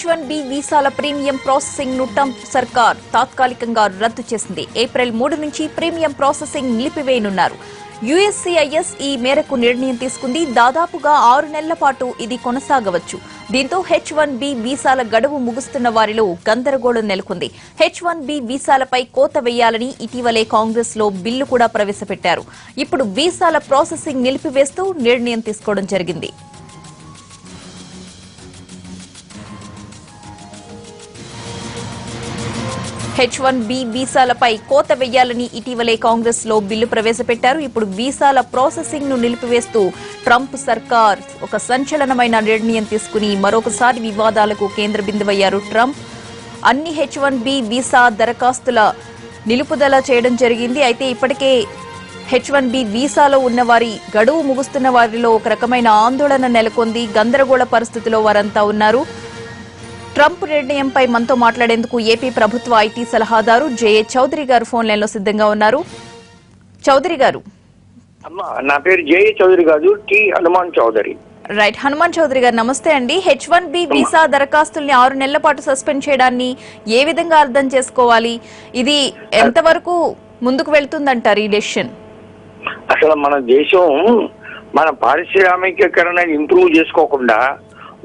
H1B వీసాల premium processing ను Trump సర్కార్ తాత్కాలికంగా రద్దు చేసింది. ఏప్రిల్ 3 నుంచి ప్రీమియం ప్రాసెసింగ్ నిలిపివేయనున్నారు. USCIS ఈ మేరకు నిర్ణయం తీసుకుంది. దాదాపుగా 6 నెలల పాటు ఇది కొనసాగవచ్చు. దీంతో H1B వీసాల గడువు ముగుస్తున్న వారిలో గందరగోళం నెలకొంది. H1B వీసాలపై కోత వేయాలని ఇటీవలే కాంగ్రెస్ లో బిల్లు కూడా ప్రవేశపెట్టారు. ఇప్పుడు వీసాల ప్రాసెసింగ్ నిలిపివేస్తూ నిర్ణయం తీసుకోవడం జరిగింది. H1B వీసాలపై కోత వేయాలని ఇటీవలే కాంగ్రెస్ లో బిల్లు ప్రవేశపెట్టారు. ఇప్పుడు వీసాల ప్రాసెసింగ్ ను నిలిపివేస్తూ ట్రంప్ సర్కార్ ఒక సంచలనమైన నిర్ణయం తీసుకుని మరొకసారి వివాదాలకు కేంద్ర బిందువయ్యారు. ట్రంప్ అన్ని H1B వీసా దరఖాస్తుల నిలుపుదల చేయడం జరిగింది. అయితే ఇప్పటికే H1B వీసాలో ఉన్న వారి గడువు ముగుస్తున్న వారిలో ఒక రకమైన ఆందోళన నెలకొంది. గందరగోళ పరిస్థితిలో వారంతా ఉన్నారు. ట్రంప్ నిర్ణయంపై మనతో మాట్లాడేందుకు ఏపీ ప్రభుత్వ ఐటీ సలహాదారు జేఏ చౌదరి గారు ఫోన్ లైన్ లో సిద్ధంగా ఉన్నారు. చౌదరి గారు. నా పేరు జేఏ చౌదరి గారు, టి హనుమాన్ చౌదరి. రైట్, హనుమాన్ చౌదరి గారు నమస్తే అండి. H1B వీసా దరఖాస్తుల్ని 6 నెలల పాటు సస్పెండ్ చేయడాన్ని ఏ విధంగా అర్థం చేసుకోవాలి? ఇది ఎంతవరకు ముందుకు వెళ్తుందంటారు ఈ డెసిషన్? అసలు మన దేశం మన పారిశ్రామికీకరణ ఇంప్రూవ్ చేసుకోకుండా,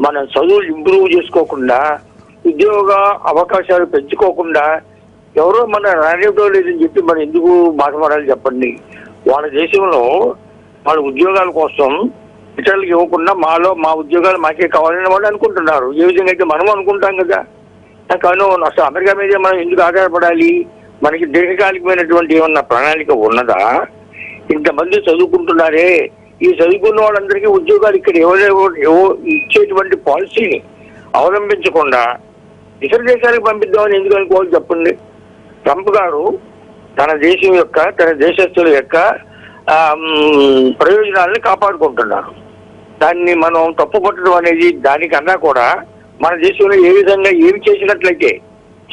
మన చదువులు ఇంప్రూవ్ చేసుకోకుండా, ఉద్యోగ అవకాశాలు పెంచుకోకుండా ఎవరో మన రానివ్వడం లేదని చెప్పి మనం ఎందుకు బాధపడాలి చెప్పండి. వాళ్ళ దేశంలో వాళ్ళ ఉద్యోగాల కోసం ఇతరులకు ఇవ్వకుండా మా ఉద్యోగాలు మాకే కావాలని వాళ్ళు అనుకుంటున్నారు. ఏ విధంగా అయితే మనం అనుకుంటాం కదా. కానీ అసలు అమెరికా మీదే మనం ఎందుకు ఆధారపడాలి? మనకి దీర్ఘకాలికమైనటువంటి ఏమన్నా ప్రణాళిక ఉన్నదా? ఇంతమంది చదువుకుంటున్నారే, ఈ చదువుకున్న వాళ్ళందరికీ ఉద్యోగాలు ఇక్కడ ఇచ్చేటువంటి పాలసీని అవలంబించకుండా ఇతర దేశాలకు పంపిద్దామని ఎందుకు అనుకోవాలి చెప్పండి. ట్రంప్ గారు తన దేశం యొక్క, తన దేశస్తుల యొక్క ప్రయోజనాలను కాపాడుకుంటున్నారు. దాన్ని మనం తప్పుపట్టడం అనేది, దానికన్నా కూడా మన దేశంలో ఏ విధంగా ఏమి చేసినట్లయితే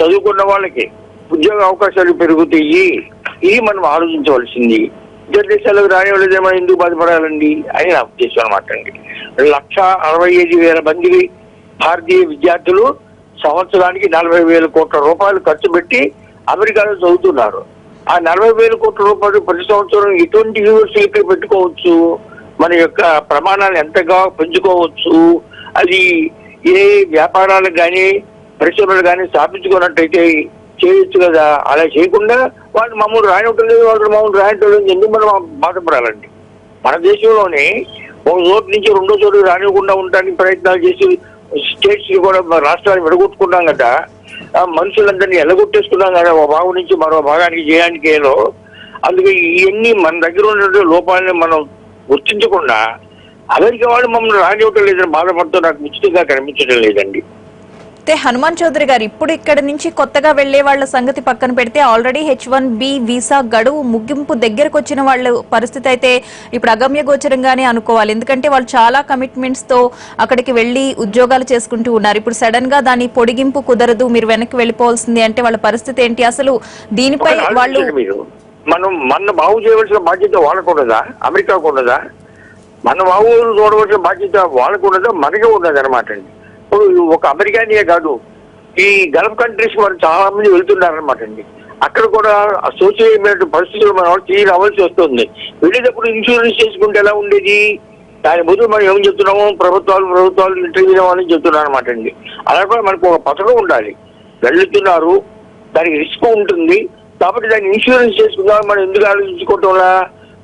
చదువుకున్న వాళ్ళకి ఉద్యోగ అవకాశాలు పెరుగుతాయి, ఇది మనం ఆలోచించవలసింది. ఇతర దేశాలకు రానివ్వలేదేమో ఎందుకు బాధపడాలండి అని నా ఉద్దేశం అనమాట అండి. 1,65,000 మంది భారతీయ విద్యార్థులు సంవత్సరానికి 40,000 కోట్ల రూపాయలు ఖర్చు పెట్టి అమెరికాలో చదువుతున్నారు. ఆ 40,000 కోట్ల రూపాయలు ప్రతి సంవత్సరం ఎటువంటి యూనివర్సిటీకి పెట్టుకోవచ్చు, మన యొక్క ప్రమాణాలు ఎంతగా పెంచుకోవచ్చు, అది ఏ వ్యాపారాలకు కానీ పరిశ్రమలు కానీ స్థాపించుకున్నట్టయితే చేయొచ్చు కదా. అలా చేయకుండా వాళ్ళు మమ్మల్ని రానివ్వటం లేదు, వాళ్ళు మమ్మల్ని రాయటం లేదు, ఎందుకు మనం బాధపడాలండి. మన దేశంలోనే ఒక చోటు నుంచి రెండో చోటు రానివ్వకుండా ఉండడానికి ప్రయత్నాలు చేసి స్టేట్స్ కూడా, రాష్ట్రాన్ని విడగొట్టుకున్నాం కదా, మనుషులందరినీ ఎల్లగొట్టేసుకున్నాం కదా ఒక భాగం నుంచి మరో భాగానికి చేయడానికి. అందుకే ఇవన్నీ మన దగ్గర ఉన్న లోపాలని మనం గుర్తించకుండా అమెరికా వాళ్ళు మమ్మల్ని రానివ్వటం లేదని బాధపడుతూ నాకు ఉచితంగా కనిపించడం లేదండి. అయితే హనుమాన్ చౌదరి గారు, ఇప్పుడు ఇక్కడ నుంచి కొత్తగా వెళ్లే వాళ్ళ సంగతి పక్కన పెడితే ఆల్రెడీ H1B వీసా గడువు ముగింపు దగ్గరకు వచ్చిన వాళ్ళ పరిస్థితి అయితే ఇప్పుడు అగమ్య గోచరంగానే అనుకోవాలి. ఎందుకంటే వాళ్ళు చాలా కమిట్మెంట్స్ తో అక్కడికి వెళ్లి ఉద్యోగాలు చేసుకుంటూ ఉన్నారు. ఇప్పుడు సడన్ గా దాని పొడిగింపు కుదరదు, మీరు వెనక్కి వెళ్ళిపోవాల్సింది అంటే వాళ్ళ పరిస్థితి ఏంటి? అసలు దీనిపై వాళ్ళు మన బాగు చేయవలసిన బాధ్యత వాళ్ళకున్నదా, అమెరికాకు ఉన్నదా? మన బాగు చూడవలసిన బాధ్యత వాళ్ళకున్నదా, మనకే ఉన్నది అనమాట అండి. ఒక అమెరికానే కాదు, ఈ గల్ఫ్ కంట్రీస్ వారు చాలా మంది వెళ్తున్నారనమాట అండి. అక్కడ కూడా అసోసియేట్ పరిస్థితులు మనం రావాల్సి వస్తుంది. వెళ్ళేటప్పుడు ఇన్సూరెన్స్ చేసుకుంటే ఎలా ఉండేది? దాని బదులు మనం ఏం చెప్తున్నాము, ప్రభుత్వాలు ఇంటర్వ్యూ అవ్వాలని చెప్తున్నారు అనమాట అండి. అలా కూడా మనకు ఒక పథకం ఉండాలి. వెళ్తున్నారు, దానికి రిస్క్ ఉంటుంది కాబట్టి దాన్ని ఇన్సూరెన్స్ చేసుకుందాం మనం ఎందుకు ఆలోచించుకోవటంలా?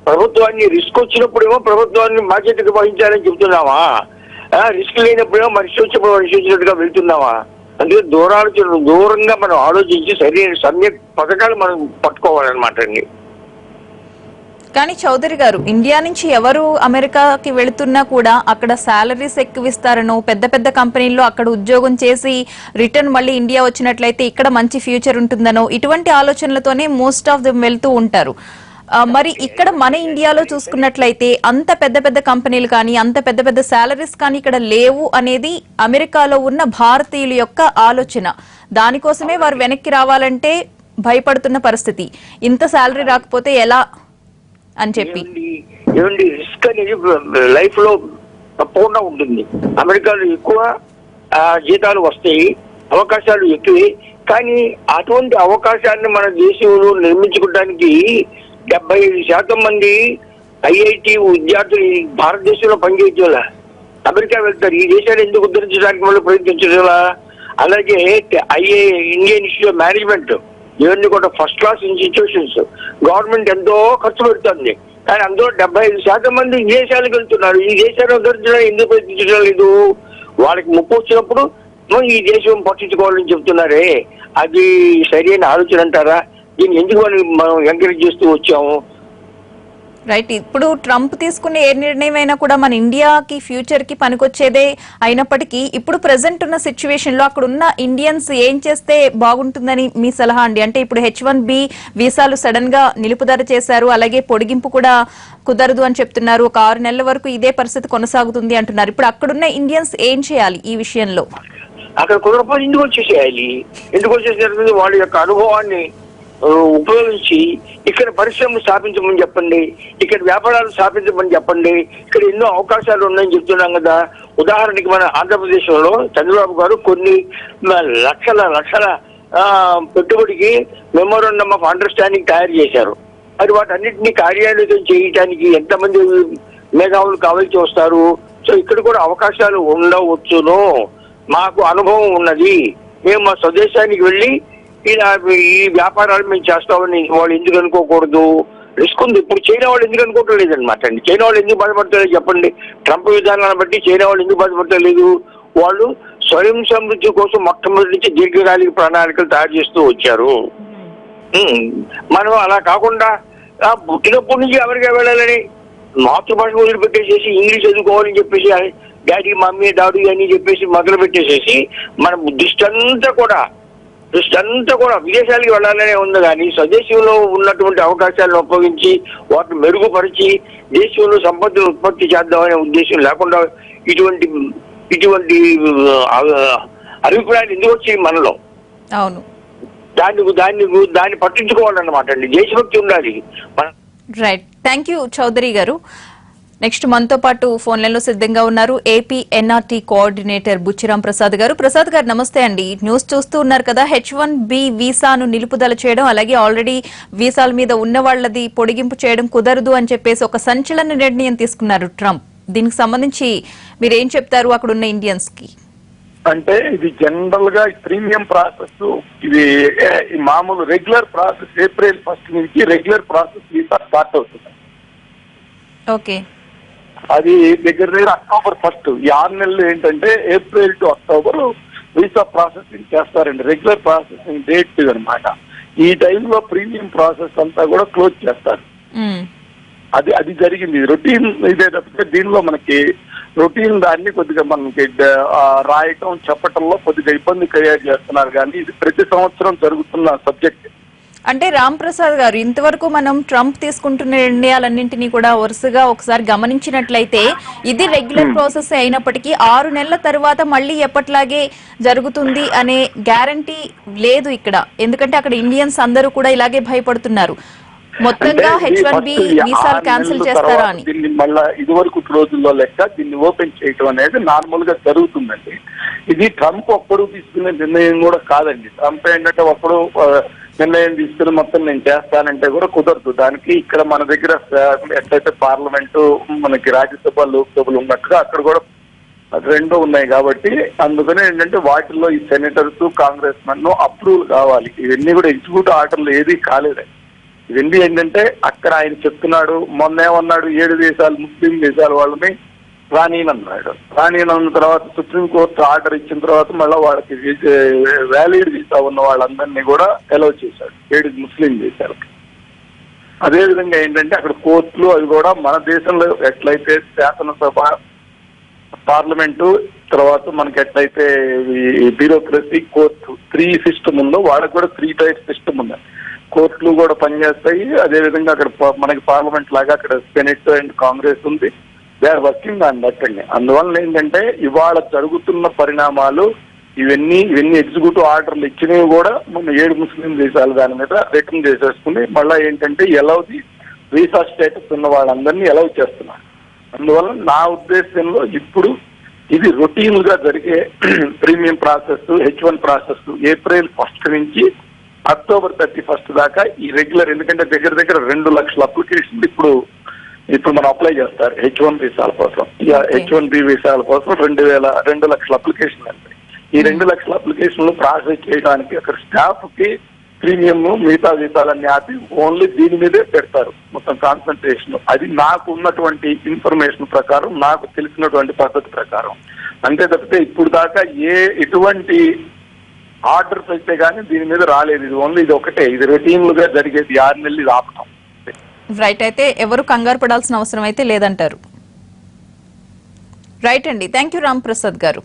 ప్రభుత్వాన్ని రిస్క్ వచ్చినప్పుడేమో ప్రభుత్వాన్ని బాధ్యతగా వహించాలని చెప్తున్నామా? రిస్క్ లేనప్పుడేమో మనిషి వచ్చినట్టుగా వెళ్తున్నామా? అందుకే దూరంగా మనం ఆలోచించి సరైన సమ్యక్ పథకాలు మనం పట్టుకోవాలన్నమాట అండి. కానీ చౌదరి గారు, ఇండియా నుంచి ఎవరు అమెరికాకి వెళుతున్నా కూడా అక్కడ శాలరీస్ ఎక్కువ ఇస్తారనో, పెద్ద పెద్ద కంపెనీల్లో అక్కడ ఉద్యోగం చేసి రిటర్న్ మళ్ళీ ఇండియా వచ్చినట్లయితే ఇక్కడ మంచి ఫ్యూచర్ ఉంటుందనో, ఇటువంటి ఆలోచనలతోనే మోస్ట్ ఆఫ్ దెమ్ వెళ్తూ ఉంటారు. మరి ఇక్కడ మన ఇండియాలో చూసుకున్నట్లయితే అంత పెద్ద పెద్ద కంపెనీలు కానీ, అంత పెద్ద పెద్ద శాలరీస్ కానీ ఇక్కడ లేవు అనేది అమెరికాలో ఉన్న భారతీయుల యొక్క ఆలోచన. దానికోసమే వారు వెనక్కి రావాలంటే భయపడుతున్న పరిస్థితి. ఇంత శాలరీ రాకపోతే ఎలా అని చెప్పి. రిస్క్ అనేది లైఫ్ లో తప్పకుండా ఉంటుంది. అమెరికాలో ఎక్కువ జీతాలు వస్తాయి, అవకాశాలు ఎక్కువే. కానీ అటువంటి అవకాశాన్ని మన దేశంలో నిర్మించుకోవడానికి 75% మంది ఐఐటి విద్యార్థులు భారతదేశంలో పనిచేయటం అమెరికా వెళ్తారు. ఈ దేశాన్ని ఎందుకు ఉద్ధరించడానికి వాళ్ళు ప్రయత్నించడం? అలాగే ఇండియన్ ఇన్స్టిట్యూట్ ఆఫ్ మేనేజ్మెంట్ ఇవన్నీ కూడా ఫస్ట్ క్లాస్ ఇన్స్టిట్యూషన్స్. గవర్నమెంట్ ఎంతో ఖర్చు పెడుతుంది, కానీ అందులో 75% మంది విదేశాలకు వెళ్తున్నారు. ఈ దేశాన్ని ఉద్ధరించడానికి ఎందుకు ప్రయత్నించడం లేదు? వాళ్ళకి ముప్పు వచ్చినప్పుడు ఈ దేశం పట్టించుకోవాలని చెప్తున్నారే, అది సరైన ఆలోచన అంటారా? దీన్ని ఎందుకు మనం ఎంకరేజ్ చేస్తూ వచ్చాము? రైట్. ఇప్పుడు ట్రంప్ తీసుకునే ఏ నిర్ణయం అయినా కూడా మన ఇండియాకి ఫ్యూచర్ కి పనికొచ్చేదే అయినప్పటికీ ఇప్పుడు ప్రెసెంట్ ఉన్న సిచ్యువేషన్ లో అక్కడ ఉన్న ఇండియన్స్ ఏం చేస్తే బాగుంటుందని మీ సలహా అండి? అంటే ఇప్పుడు H1B వీసాలు సడన్ గా నిలుపుదల చేశారు, అలాగే పొడిగింపు కూడా కుదరదు అని చెప్తున్నారు. ఒక 6 నెలల వరకు ఇదే పరిస్థితి కొనసాగుతుంది అంటున్నారు. ఇప్పుడు అక్కడున్న ఇండియన్స్ ఏం చేయాలి ఈ విషయంలో? అక్కడ కుదరపోయి ఎందుకు వచ్చేసేయాలి? ఎందుకు వచ్చేసేయాలి? వాళ్ళ యొక్క అనుభవాన్ని ఉపయోగించి ఇక్కడ పరిశ్రమలు స్థాపించమని చెప్పండి, ఇక్కడ వ్యాపారాలు స్థాపించమని చెప్పండి. ఇక్కడ ఎన్నో అవకాశాలు ఉన్నాయని చెప్తున్నాం కదా. ఉదాహరణకి మన ఆంధ్రప్రదేశ్లో చంద్రబాబు గారు కొన్ని లక్షల పెట్టుబడికి మెమోరాండమ్ ఆఫ్ అండర్స్టాండింగ్ తయారు చేశారు. మరి వాటన్నిటినీ కార్యాలయం చేయటానికి ఎంతమంది మేధావులు కావాల్సి వస్తారు? సో ఇక్కడ కూడా అవకాశాలు ఉండవచ్చును. మాకు అనుభవం ఉన్నది, మేము మా స్వదేశానికి వెళ్ళి ఇలా ఈ వ్యాపారాలు మేము చేస్తామని వాళ్ళు ఎందుకు అనుకోకూడదు? రిస్క్ ఉంది. ఇప్పుడు చైనా వాళ్ళు ఎందుకు అనుకోవటం లేదనమాట అండి. చైనా వాళ్ళు ఎందుకు బాధపడతలేదు చెప్పండి? ట్రంప్ విధానాన్ని బట్టి చైనా వాళ్ళు ఎందుకు బాధపడతలేదు? వాళ్ళు స్వయం సమృద్ధి కోసం మొట్టమొదటి నుంచి దీర్ఘకాలిక ప్రణాళికలు తయారు చేస్తూ వచ్చారు. మనం అలా కాకుండా పుట్టినప్పటి నుంచి అమెరికా వెళ్ళాలని మాతృభాష వదిలిపెట్టేసేసి ఇంగ్లీష్ చదువుకోవాలని చెప్పేసి డాడీ మమ్మీ డాడీ అని చెప్పేసి మొదలు పెట్టేసేసి మన దృష్టి అంతా కూడా విదేశాలకి వెళ్ళాలనే ఉంది. కానీ స్వదేశంలో ఉన్నటువంటి అవకాశాలను ఉపయోగించి వాటిని మెరుగుపరిచి దేశంలో సంపదను ఉత్పత్తి చేద్దామనే ఉద్దేశం లేకుండా ఇటువంటి అభిప్రాయాలు ఎందుకు వచ్చాయి మనలో? అవును, దాన్ని పట్టించుకోవాలన్నమాట అండి. దేశభక్తి ఉండాలి. రైట్. థ్యాంక్ యూ చౌదరి గారు. నెక్స్ట్ మనతో పాటు ఫోన్ లైన్ లో సిద్ధంగా ఉన్నారు AP NRT coordinator Buchiram Prasad గారు. ప్రసాద్ గారు నమస్తే అండి. న్యూస్ చూస్తూ ఉన్నారు కదా, H1B వీసాను నిలుపుదల చేయడం, అలాగే ఆల్రెడీ వీసాల మీద ఉన్న వాళ్ళది పొడిగింపు చేయడం కుదరదు అని చెప్పేసి ఒక సంచలన నిర్ణయం తీసుకున్నారు ట్రంప్. దీనికి సంబంధించి మీరు ఏం చెప్తారు అక్కడ ఉన్న ఇండియన్స్ కి? అంటే ఇది జనరల్ గా ప్రీమియం ప్రాసెస్, ఇది మామూలు రెగ్యులర్ ప్రాసెస్. April 1 నుంచి రెగ్యులర్ ప్రాసెస్ వీసా స్టార్ట్ అవుతుంది. ఓకే, అది దగ్గర October 1. ఈ 6 నెలలు ఏంటంటే April to October visa processing చేస్తారండి. రెగ్యులర్ ప్రాసెసింగ్ డేట్ అనమాట. ఈ టైంలో ప్రీమియం ప్రాసెస్ అంతా కూడా క్లోజ్ చేస్తారు. అది జరిగింది. రొటీన్ ఇదే తప్పితే దీనిలో మనకి రొటీన్ దాన్ని కొద్దిగా మనకి రాయటం చెప్పటంలో కొద్దిగా ఇబ్బంది క్రియేట్ చేస్తున్నారు. కానీ ఇది ప్రతి సంవత్సరం జరుగుతున్న సబ్జెక్ట్. అంటే రామ్ ప్రసాద్ గారు, ఇంతవరకు మనం ట్రంప్ తీసుకుంటున్న నిర్ణయాలన్నింటినీ కూడా వరుసగా ఒకసారి గమనించినట్లయితే ఇది రెగ్యులర్ ప్రాసెస్ అయినప్పటికీ 6 నెలల తర్వాత మళ్ళీ ఎప్పట్లాగే జరుగుతుంది అనే గ్యారంటీ లేదు ఇక్కడ. ఎందుకంటే అక్కడ ఇండియన్స్ అందరూ కూడా ఇలాగే భయపడుతున్నారు. మొత్తంగా H1B వీసాలు క్యాన్సిల్ చేస్తారా అని. దీన్ని మళ్ళా ఇదివరకు రోజుల్లో లెక్క దీన్ని ఓపెన్ చేయటం అనేది నార్మల్ గా జరుగుతుందండి. ఇది ట్రంప్ ఒక్కడు తీసుకునే నిర్ణయం కూడా కాదండి. ట్రంప్ ఏంటంటే ఒక్కడు నిర్ణయం తీసుకుని మొత్తం నేను చేస్తానంటే కూడా కుదరదు. దానికి ఇక్కడ మన దగ్గర ఎట్లయితే పార్లమెంటు మనకి రాజ్యసభ లోక్సభలు ఉన్నట్టుగా అక్కడ కూడా 2 ఉన్నాయి. కాబట్టి అందుకనే ఏంటంటే వాటిల్లో ఈ సెనేటర్స్ కాంగ్రెస్ మెన్ అప్రూవల్ కావాలి. ఇవన్నీ కూడా ఎగ్జిక్యూటివ్ ఆర్డర్లు ఏది కాలేదండి. ఇవన్నీ ఏంటంటే అక్కడ ఆయన చెప్తున్నాడు. మొన్న ఏమన్నాడు, 7 దేశాలు ముస్లిం దేశాల వాళ్ళని రానియనన్నాడు. రానియనన్న తర్వాత సుప్రీంకోర్టు ఆర్డర్ ఇచ్చిన తర్వాత మళ్ళీ వాళ్ళకి వ్యాలిడ్ వీసా ఉన్న వాళ్ళందరినీ కూడా అలౌ చేశాడు 7 ముస్లిం దేశాలకి. అదేవిధంగా ఏంటంటే అక్కడ కోర్టులు అవి కూడా మన దేశంలో ఎట్లయితే శాసనసభ పార్లమెంటు తర్వాత మనకి ఎట్లయితే ఈ బ్యూరోక్రసీ కోర్టు 3 సిస్టమ్ ఉందో వాళ్ళకి కూడా 3 టైప్ సిస్టమ్ ఉంది. కోర్టులు కూడా పనిచేస్తాయి. అదేవిధంగా అక్కడ మనకి పార్లమెంట్ లాగా అక్కడ సెనెట్ అండ్ కాంగ్రెస్ ఉంది. దే ఆర్ వర్కింగ్ దాన్ని బట్టండి. అందువల్ల ఏంటంటే ఇవాళ జరుగుతున్న పరిణామాలు ఇవన్నీ ఎగ్జిక్యూటివ్ ఆర్డర్లు ఇచ్చినవి కూడా మన 7 ముస్లిం దేశాలు దాని మీద రిటర్న్ చేసేసుకుని మళ్ళీ ఏంటంటే ఎలౌది వీసా స్టేటస్ ఉన్న వాళ్ళందరినీ ఎలౌ చేస్తున్నారు. అందువల్ల నా ఉద్దేశంలో ఇప్పుడు ఇది రొటీన్ గా జరిగే premium process H1 process April 1 నుంచి అక్టోబర్ 31 దాకా ఈ రెగ్యులర్, ఎందుకంటే దగ్గర దగ్గర 2 లక్షల అప్లికేషన్లు ఇప్పుడు మనం అప్లై చేస్తారు H1 వీసాల కోసం. H1B వీసాల కోసం 2 లక్షల అప్లికేషన్లు ఉంటాయి. ఈ 2 లక్షల అప్లికేషన్లు ప్రాసెస్ చేయడానికి అక్కడ స్టాఫ్ కి ప్రీమియం మిగతా వీసాలన్నీ ఆపి ఓన్లీ దీని మీదే పెడతారు మొత్తం కాన్సన్ట్రేషన్. అది నాకు ఉన్నటువంటి ఇన్ఫర్మేషన్ ప్రకారం, నాకు తెలిసినటువంటి పద్ధతి ప్రకారం. అంతే తప్పితే ఇప్పుడు దాకా ఎటువంటి ఆర్డర్స్ అయితే కానీ దీని మీద రాలేదు. ఇది ఓన్లీ ఇది ఒకటే, ఇది రొటీన్లుగా జరిగేది 6 నెలలు ఇది ఆపటం. రైట్, అయితే ఎవరు కంగారు పడాల్సిన అవసరం అయితే లేదంటారు. రైట్ అండి, థ్యాంక్ యూ రామ్ ప్రసాద్ గారు.